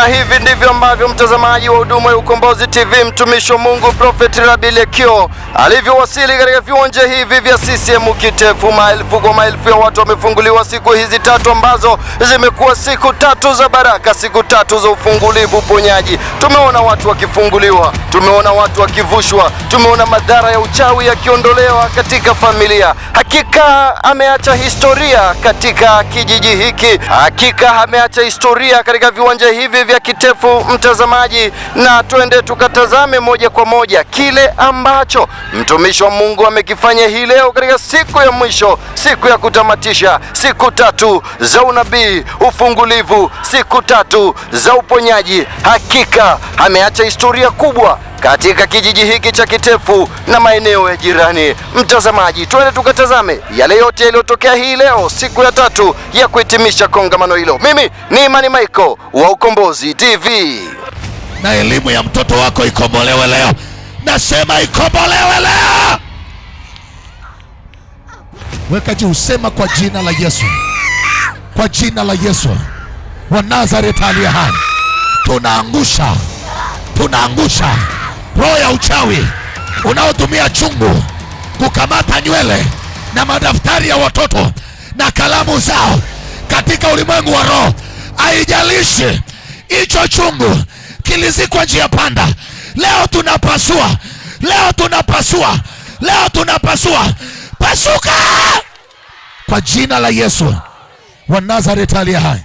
Na hivi ndivyo ambavyo mtazamaji wa huduma ya Ukombozi TV, mtumishi wa Mungu Prophet Rabi Lekio alivyowasili katika viwanja hivi vya CCM Kitefu. Maelfu kwa maelfu ya watu wamefunguliwa siku hizi tatu ambazo zimekuwa siku tatu za baraka, siku tatu za ufungulivu, uponyaji. Tumeona watu wakifunguliwa, tumeona watu wakivushwa, tumeona madhara ya uchawi yakiondolewa katika familia. Hakika ameacha historia katika kijiji hiki, hakika ameacha historia katika viwanja hivi vya Kitefu, mtazamaji, na twende tukatazame moja kwa moja kile ambacho mtumishi wa Mungu amekifanya hii leo katika siku ya mwisho, siku ya kutamatisha siku tatu za unabii, ufungulivu, siku tatu za uponyaji. Hakika ameacha historia kubwa katika kijiji hiki cha Kitefu na maeneo ya jirani. Mtazamaji, twende tukatazame yale yote yaliyotokea hii leo, siku ya tatu ya kuhitimisha kongamano hilo. Mimi ni Imani Michael wa Ukombozi TV. Na elimu ya mtoto wako ikombolewe leo. Nasema ikombolewe leo. Weka juu, sema kwa jina la Yesu. Kwa jina la Yesu wa Nazareti aliye hai, tunaangusha roho ya uchawi unaotumia chungu kukamata nywele na madaftari ya watoto na kalamu zao katika ulimwengu wa roho. Haijalishi hicho chungu kilizikwa njia panda, leo tunapasua. Pasuka kwa jina la Yesu wa Nazareti aliye hai.